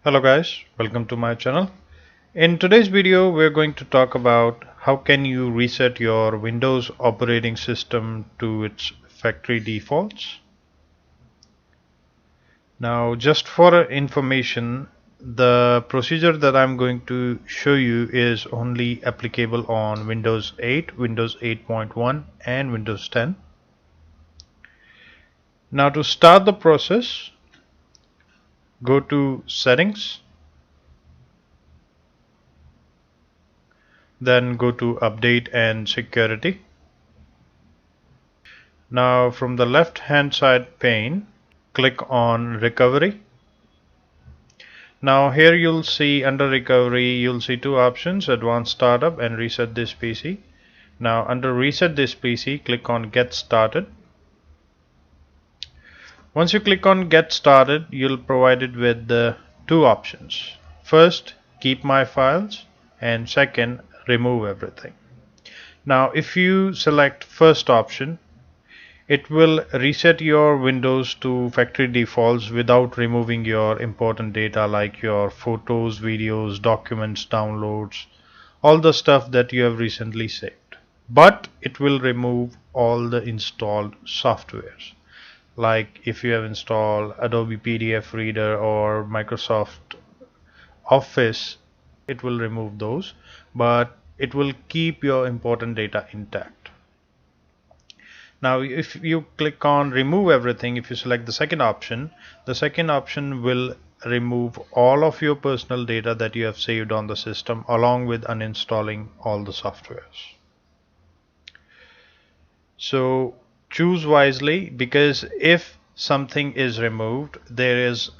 Hello guys, welcome to my channel. In today's video we're going to talk about how can you reset your Windows operating system to its factory defaults. Now just for information, the procedure that I'm going to show you is only applicable on Windows 8, Windows 8.1 and Windows 10. Now to start the process, go to Settings, then go to Update and Security. Now from the left hand side pane, click on Recovery. Now here you'll see under Recovery, you'll see two options, Advanced Startup and Reset This PC. Now under Reset This PC, click on Get Started. Once you click on Get Started, you'll provided with the two options. First, Keep My Files, and second, Remove Everything. Now if you select first option, it will reset your Windows to factory defaults without removing your important data like your photos, videos, documents, downloads, all the stuff that you have recently saved. But it will remove all the installed softwares. Like if you have installed Adobe PDF Reader or Microsoft Office, it will remove those, but it will keep your important data intact. Now if you click on Remove Everything, if you select the second option will remove all of your personal data that you have saved on the system along with uninstalling all the softwares. So choose wisely, because if something is removed, there is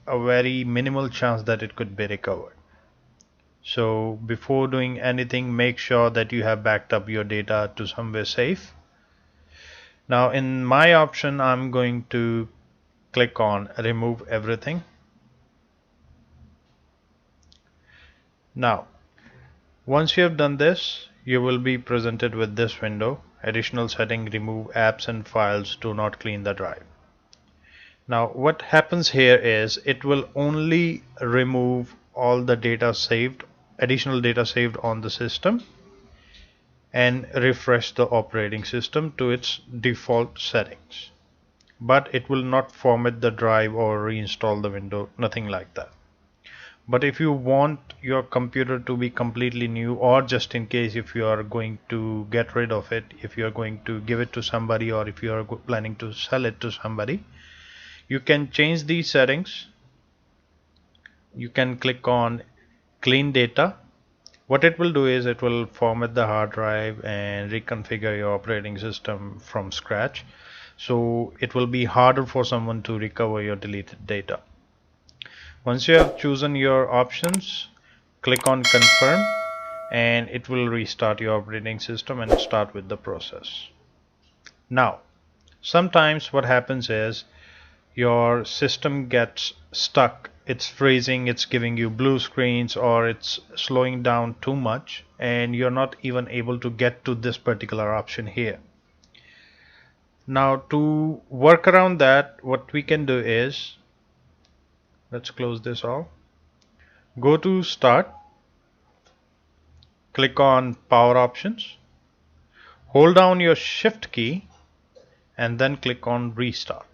a very minimal chance that it could be recovered. So before doing anything, make sure that you have backed up your data to somewhere safe. Now in my option, I'm going to click on Remove Everything. Now once you have done this, you will be presented with this window, Additional Setting, Remove Apps and Files, Do Not Clean the Drive. Now what happens here is it will only remove all the data saved, additional data saved on the system, and refresh the operating system to its default settings. But it will not format the drive or reinstall the window, nothing like that. But if you want your computer to be completely new, or just in case if you are going to get rid of it, if you are going to give it to somebody, or if you are planning to sell it to somebody, you can change these settings. You can click on Clean Data. What it will do is it will format the hard drive and reconfigure your operating system from scratch. So it will be harder for someone to recover your deleted data. Once you have chosen your options, click on Confirm and it will restart your operating system and start with the process. Now, sometimes what happens is your system gets stuck, it's freezing, it's giving you blue screens, or it's slowing down too much and you're not even able to get to this particular option here. Now to work around that, what we can do is, let's close this all. Go to Start, click on Power Options, hold down your Shift key and then click on Restart.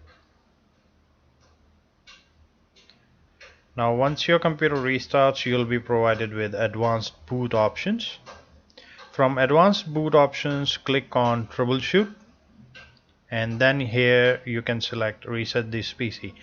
Now once your computer restarts, you'll be provided with Advanced Boot Options. From Advanced Boot Options, click on Troubleshoot, and then here you can select Reset This PC.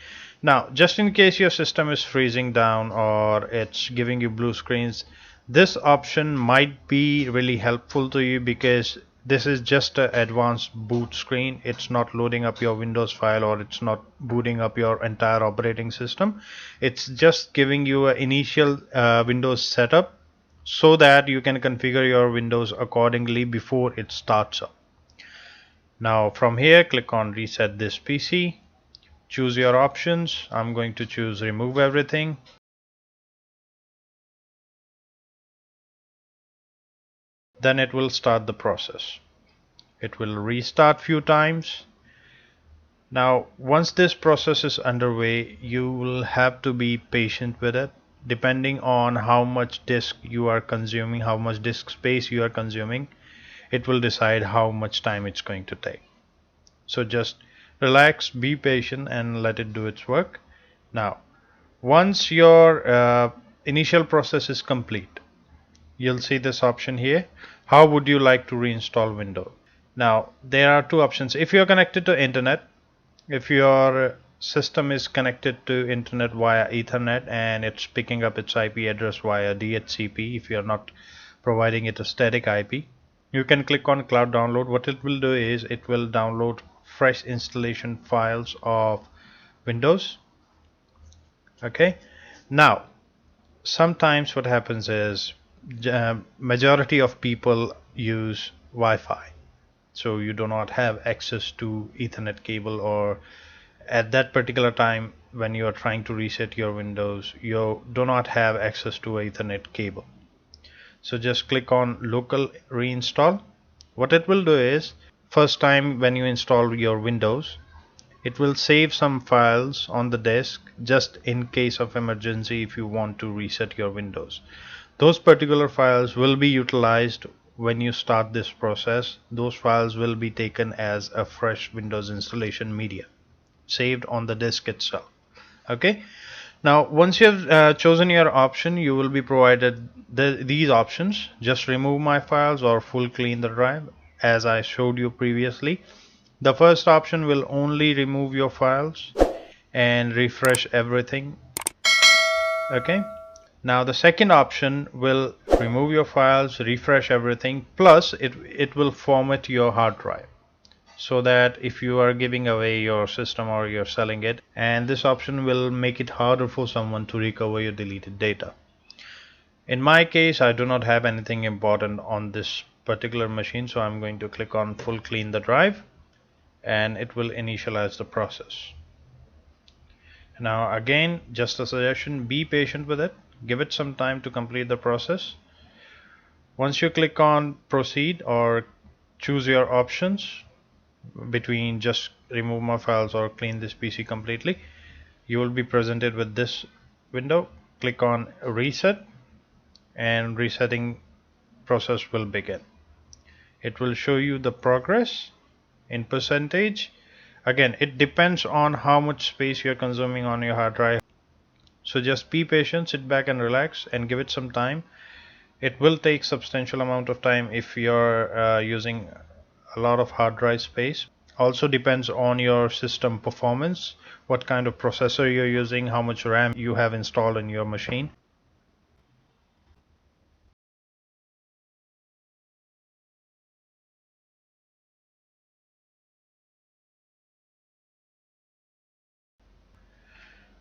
Now just in case your system is freezing down or it's giving you blue screens, this option might be really helpful to you, because this is just an advanced boot screen. It's not loading up your Windows file, or it's not booting up your entire operating system. It's just giving you an initial Windows setup so that you can configure your Windows accordingly before it starts up. Now from here, click on Reset This PC, choose your options. I'm going to choose Remove Everything. Then it will start the process. It will restart few times. Now once this process is underway, you will have to be patient with it. Depending on how much disk you are consuming, how much disk space you are consuming, it will decide how much time it's going to take. So just relax, be patient, and let it do its work. Now once your initial process is complete, you'll see this option here. How would you like to reinstall Windows? Now there are two options. If you're connected to internet, if your system is connected to internet via Ethernet and it's picking up its IP address via DHCP, if you're not providing it a static IP, you can click on cloud download. What it will do is it will download fresh installation files of Windows. Okay, now sometimes what happens is majority of people use Wi-Fi, so you do not have access to Ethernet cable, or at that particular time when you are trying to reset your Windows, you do not have access to Ethernet cable. So just click on local reinstall. What it will do is, first time when you install your Windows, it will save some files on the disk just in case of emergency if you want to reset your Windows. Those particular files will be utilized when you start this process. Those files will be taken as a fresh Windows installation media, saved on the disk itself. Okay, now once you have chosen your option, you will be provided these options: just remove my files or full clean the drive, as I showed you previously. The first option will only remove your files and refresh everything. Okay, now the second option will remove your files, refresh everything, plus it will format your hard drive, so that if you are giving away your system or you're selling it, and this option will make it harder for someone to recover your deleted data. In my case, I do not have anything important on this particular machine, so I'm going to click on full clean the drive, and it will initialize the process. Now again, just a suggestion, be patient with it, give it some time to complete the process. Once you click on proceed or choose your options between just remove my files or clean this PC completely, you will be presented with this window. Click on reset and resetting process will begin. It will show you the progress in percentage. Again, it depends on how much space you're consuming on your hard drive. So just be patient, sit back and relax and give it some time. It will take substantial amount of time if you're using a lot of hard drive space. Also depends on your system performance, what kind of processor you're using, how much RAM you have installed in your machine.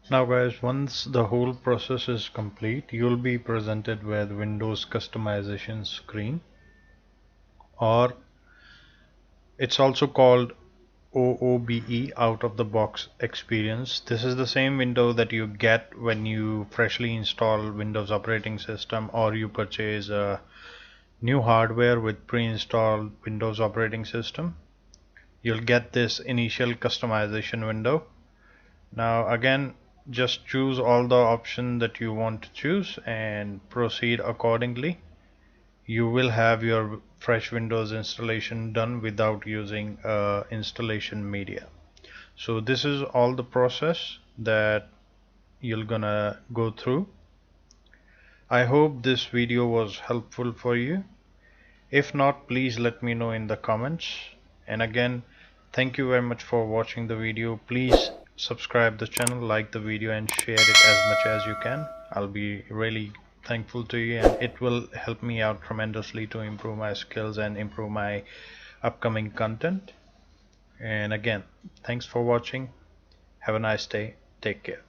Now guys, once the whole process is complete, you'll be presented with Windows customization screen, or it's also called OOBE, out of the box experience. This is the same window that you get when you freshly install Windows operating system, or you purchase a new hardware with pre-installed Windows operating system. You'll get this initial customization window. Now again, just choose all the options that you want to choose and proceed accordingly. You will have your fresh Windows installation done without using installation media. So this is all the process that you're gonna go through. I hope this video was helpful for you. If not, please let me know in the comments. And again, thank you very much for watching the video. Please subscribe the channel, like the video and share it as much as you can. I'll be really thankful to you, and it will help me out tremendously to improve my skills and improve my upcoming content. And again, thanks for watching. Have a nice day. Take care.